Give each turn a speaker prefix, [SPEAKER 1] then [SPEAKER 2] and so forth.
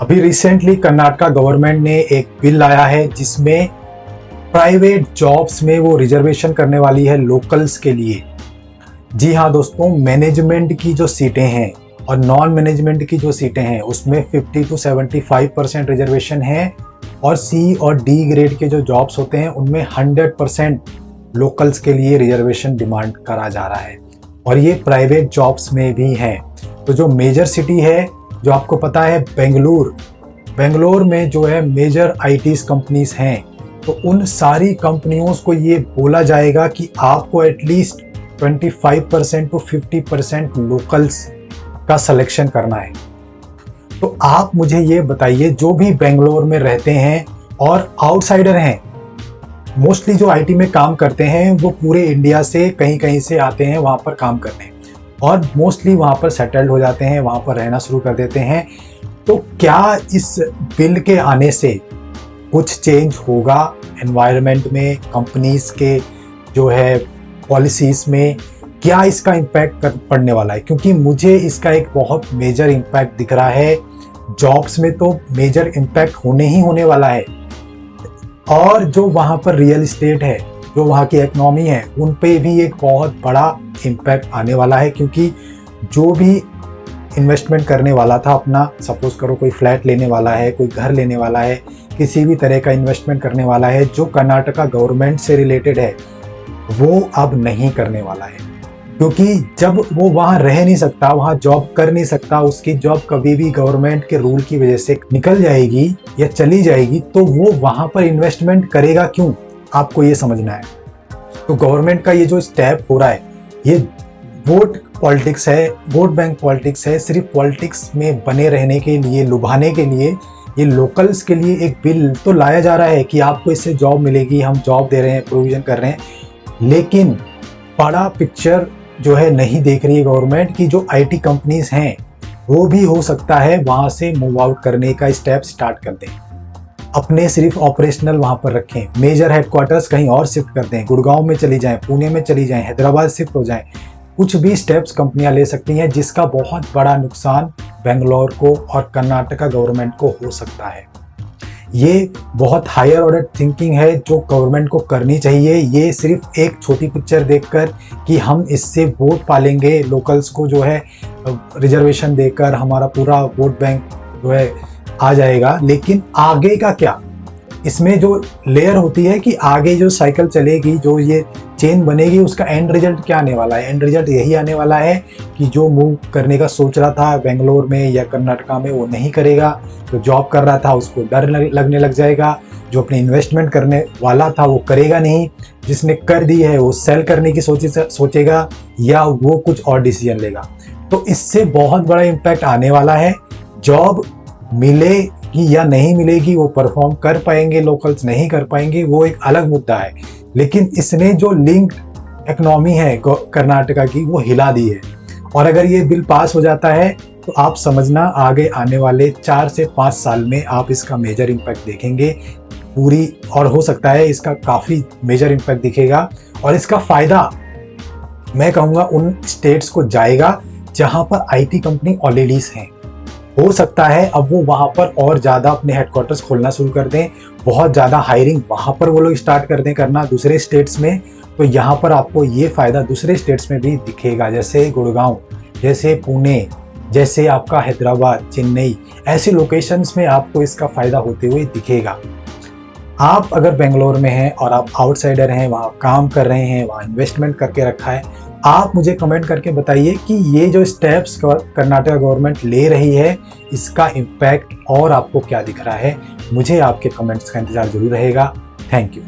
[SPEAKER 1] अभी recently Karnataka government ने एक बिल लाया है जिसमें प्राइवेट जॉब्स में वो रिजर्वेशन करने वाली है लोकल्स के लिए। जी हाँ दोस्तों, मैनेजमेंट की जो सीटें हैं और नॉन मैनेजमेंट की जो सीटें हैं उसमें 50 to 75% रिजर्वेशन है, और सी और डी ग्रेड के जो जॉब्स होते हैं उनमें 100% लोकल्स के लिए रिजर्वेशन डिमांड करा जा रहा है, और ये प्राइवेट जॉब्स में भी है। तो जो मेजर सिटी है, जो आपको पता है बेंगलोर में जो है मेजर आईटीज कंपनीज हैं, तो उन सारी कंपनियों को ये बोला जाएगा कि आपको एटलीस्ट 25% to 50% लोकल्स का सिलेक्शन करना है। तो आप मुझे ये बताइए, जो भी बेंगलोर में रहते हैं और आउटसाइडर हैं, मोस्टली जो आईटी में काम करते हैं वो पूरे इंडिया से कहीं कहीं से आते हैं वहाँ पर काम करने, और मोस्टली वहाँ पर सेटल्ड हो जाते हैं, वहाँ पर रहना शुरू कर देते हैं। तो क्या इस बिल के आने से कुछ चेंज होगा एनवायरनमेंट में, कंपनीज के जो है पॉलिसीज में, क्या इसका इम्पैक्ट पड़ने वाला है? क्योंकि मुझे इसका एक बहुत मेजर इम्पैक्ट दिख रहा है। जॉब्स में तो मेजर इम्पैक्ट होने वाला है, और जो वहाँ पर रियल इस्टेट है, जो वहाँ की इकोनॉमी है, उन पे भी एक बहुत बड़ा इम्पैक्ट आने वाला है। क्योंकि जो भी इन्वेस्टमेंट करने वाला था अपना, सपोज करो कोई फ्लैट लेने वाला है, कोई घर लेने वाला है, किसी भी तरह का इन्वेस्टमेंट करने वाला है जो कर्नाटका गवर्नमेंट से रिलेटेड है, वो अब नहीं करने वाला है। क्योंकि जब वो वहाँ रह नहीं सकता, वहाँ जॉब कर नहीं सकता, उसकी जॉब कभी भी गवर्नमेंट के रूल की वजह से निकल जाएगी या चली जाएगी, तो वो वहाँ पर इन्वेस्टमेंट करेगा क्यों? आपको ये समझना है। तो गवर्नमेंट का ये जो स्टेप हो रहा है, ये वोट पॉलिटिक्स है, वोट बैंक पॉलिटिक्स है। सिर्फ पॉलिटिक्स में बने रहने के लिए, लुभाने के लिए ये लोकल्स के लिए एक बिल तो लाया जा रहा है कि आपको इससे जॉब मिलेगी, हम जॉब दे रहे हैं, प्रोविजन कर रहे हैं, लेकिन बड़ा पिक्चर जो है नहीं देख रही है गवर्नमेंट की। जो आईटी कंपनीज हैं वो भी हो सकता है वहाँ से मूव आउट करने का स्टेप स्टार्ट कर दें, अपने सिर्फ ऑपरेशनल वहाँ पर रखें, मेजर हेडक्वार्टर्स कहीं और शिफ्ट कर दें, गुड़गांव में चली जाएं, पुणे में चली जाएं, हैदराबाद शिफ्ट हो जाएं। कुछ भी स्टेप्स कंपनियां ले सकती हैं जिसका बहुत बड़ा नुकसान बेंगलोर को और कर्नाटका गवर्नमेंट को हो सकता है। ये बहुत हायर ऑर्डर थिंकिंग है जो गवर्नमेंट को करनी चाहिए। ये सिर्फ एक छोटी पिक्चर देखकर कि हम इससे वोट पालेंगे, लोकल्स को जो है रिजर्वेशन देकर हमारा पूरा वोट बैंक जो है आ जाएगा, लेकिन आगे का क्या? इसमें जो लेयर होती है कि आगे जो साइकिल चलेगी, जो ये चेन बनेगी, उसका एंड रिजल्ट क्या आने वाला है? एंड रिजल्ट यही आने वाला है कि जो मूव करने का सोच रहा था बेंगलोर में या कर्नाटका में वो नहीं करेगा, जो जॉब कर रहा था उसको डर लगने लग जाएगा, जो अपने इन्वेस्टमेंट करने वाला था वो करेगा नहीं, जिसने कर दी है वो सेल करने की सोचेगा या वो कुछ और डिसीजन लेगा। तो इससे बहुत बड़ा इम्पैक्ट आने वाला है। जॉब मिलेगी या नहीं मिलेगी, वो परफॉर्म कर पाएंगे लोकल्स, नहीं कर पाएंगे, वो एक अलग मुद्दा है, लेकिन इसने जो लिंक्ड इकोनॉमी है कर्नाटका की वो हिला दी है। और अगर ये बिल पास हो जाता है तो आप समझना आगे आने वाले 4 से 5 साल में आप इसका मेजर इम्पैक्ट देखेंगे पूरी, और हो सकता है इसका काफ़ी मेजर इम्पैक्ट दिखेगा। और इसका फ़ायदा मैं कहूँगा उन स्टेट्स को जाएगा जहाँ पर आईटी कंपनी ऑलरेडी हैं। हो सकता है अब वो वहाँ पर और ज़्यादा अपने हेडक्वार्टर्स खोलना शुरू कर दें, बहुत ज़्यादा हायरिंग वहाँ पर वो लोग स्टार्ट कर दें करना दूसरे स्टेट्स में। तो यहाँ पर आपको ये फ़ायदा दूसरे स्टेट्स में भी दिखेगा, जैसे गुड़गांव, जैसे पुणे, जैसे आपका हैदराबाद, चेन्नई, ऐसी लोकेशंस में आपको इसका फ़ायदा होते हुए दिखेगा। आप अगर बेंगलोर में हैं और आप आउटसाइडर हैं, वहाँ काम कर रहे हैं, वहाँ इन्वेस्टमेंट करके रखा है, आप मुझे कमेंट करके बताइए कि ये जो स्टेप्स कर्नाटका गवर्नमेंट ले रही है इसका इम्पैक्ट और आपको क्या दिख रहा है। मुझे आपके कमेंट्स का इंतज़ार जरूर रहेगा। Thank you.